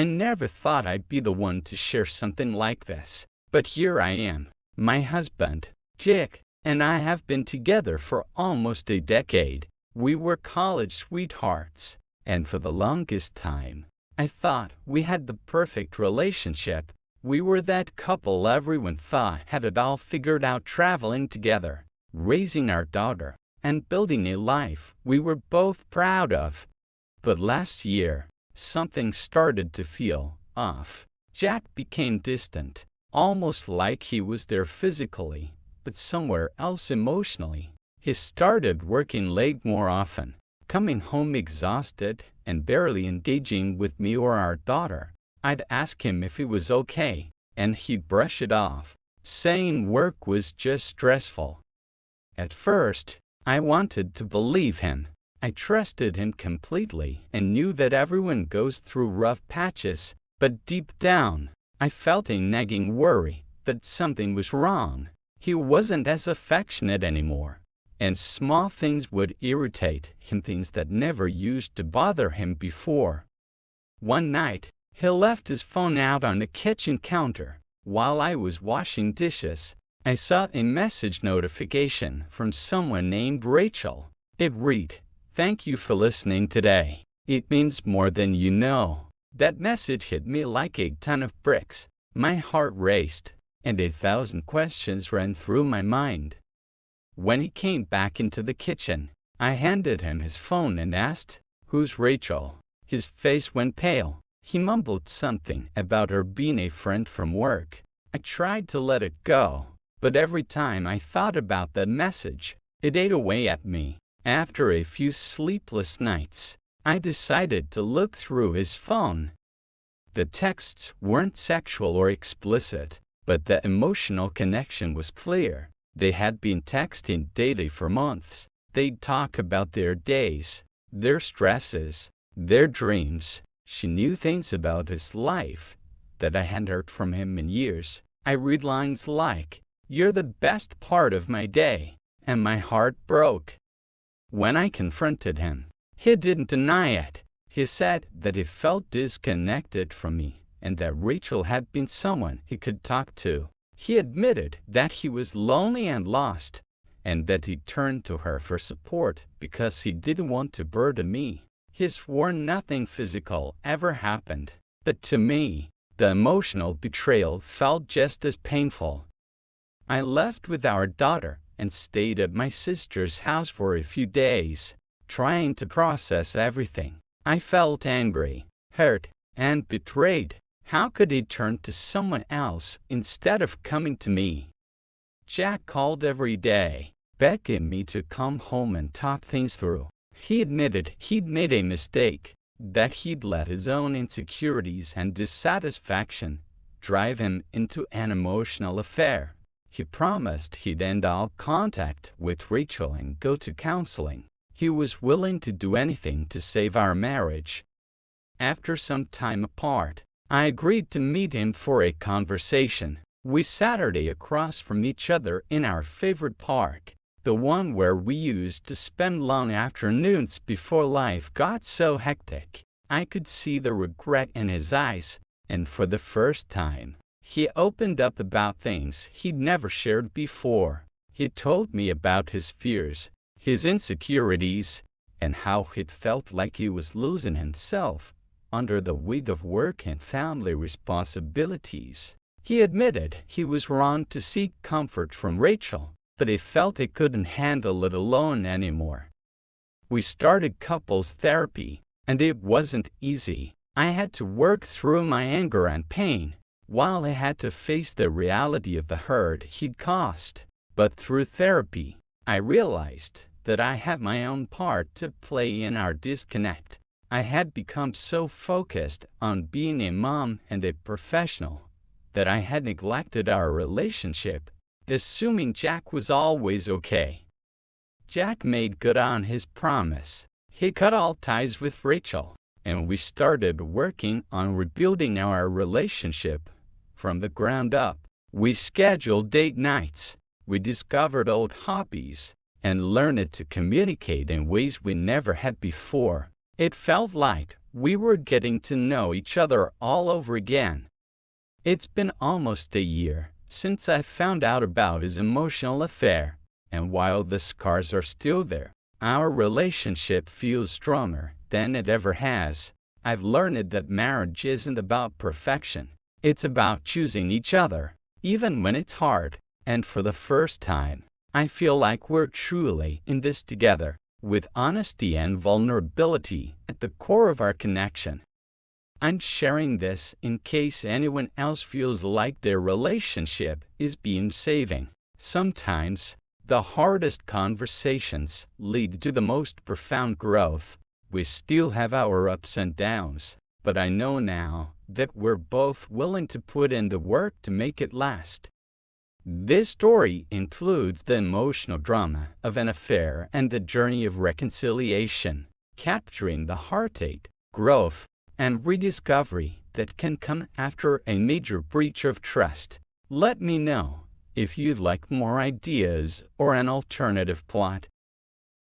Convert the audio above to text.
I never thought I'd be the one to share something like this, but here I am. My husband, Jack, and I have been together for almost a decade. We were college sweethearts, and for the longest time, I thought we had the perfect relationship. We were that couple everyone thought had it all figured out, traveling together, raising our daughter, and building a life we were both proud of. But last year, something started to feel off. Jack became distant, almost like he was there physically, but somewhere else emotionally. He started working late more often, coming home exhausted, and barely engaging with me or our daughter. I'd ask him if he was okay, and he'd brush it off, saying work was just stressful. At first, I wanted to believe him. I trusted him completely and knew that everyone goes through rough patches, but deep down, I felt a nagging worry that something was wrong. He wasn't as affectionate anymore, and small things would irritate him, things that never used to bother him before. One night, he left his phone out on the kitchen counter. While I was washing dishes, I saw a message notification from someone named Rachel. It read, "Thank you for listening today. It means more than you know." That message hit me like a ton of bricks. My heart raced, and 1,000 questions ran through my mind. When he came back into the kitchen, I handed him his phone and asked, "Who's Rachel?" His face went pale. He mumbled something about her being a friend from work. I tried to let it go, but every time I thought about that message, it ate away at me. After a few sleepless nights, I decided to look through his phone. The texts weren't sexual or explicit, but the emotional connection was clear. They had been texting daily for months. They'd talk about their days, their stresses, their dreams. She knew things about his life that I hadn't heard from him in years. I read lines like, "You're the best part of my day," and my heart broke. When I confronted him, he didn't deny it. He said that he felt disconnected from me and that Rachel had been someone he could talk to. He admitted that he was lonely and lost, and that he turned to her for support because he didn't want to burden me. He swore nothing physical ever happened, but to me, the emotional betrayal felt just as painful. I left with our daughter and stayed at my sister's house for a few days, trying to process everything. I felt angry, hurt, and betrayed. How could he turn to someone else instead of coming to me? Jack called every day, begging me to come home and talk things through. He admitted he'd made a mistake, that he'd let his own insecurities and dissatisfaction drive him into an emotional affair. He promised he'd end all contact with Rachel and go to counseling. He was willing to do anything to save our marriage. After some time apart, I agreed to meet him for a conversation. We sat across from each other in our favorite park, the one where we used to spend long afternoons before life got so hectic. I could see the regret in his eyes, and for the first time, he opened up about things he'd never shared before. He told me about his fears, his insecurities, and how he'd felt like he was losing himself under the weight of work and family responsibilities. He admitted he was wrong to seek comfort from Rachel, but he felt he couldn't handle it alone anymore. We started couples therapy, and it wasn't easy. I had to work through my anger and pain, while I had to face the reality of the hurt he'd caused. But through therapy, I realized that I had my own part to play in our disconnect. I had become so focused on being a mom and a professional that I had neglected our relationship, assuming Jack was always okay. Jack made good on his promise. He cut all ties with Rachel, and we started working on rebuilding our relationship from the ground up. We scheduled date nights, we discovered old hobbies, and learned to communicate in ways we never had before. It felt like we were getting to know each other all over again. It's been almost a year since I found out about his emotional affair, and while the scars are still there, our relationship feels stronger than it ever has. I've learned that marriage isn't about perfection. It's about choosing each other, even when it's hard. And for the first time, I feel like we're truly in this together, with honesty and vulnerability at the core of our connection. I'm sharing this in case anyone else feels like their relationship is being saving. Sometimes, the hardest conversations lead to the most profound growth. We still have our ups and downs, but I know now that we're both willing to put in the work to make it last. This story includes the emotional drama of an affair and the journey of reconciliation, capturing the heartache, growth, and rediscovery that can come after a major breach of trust. Let me know if you'd like more ideas or an alternative plot.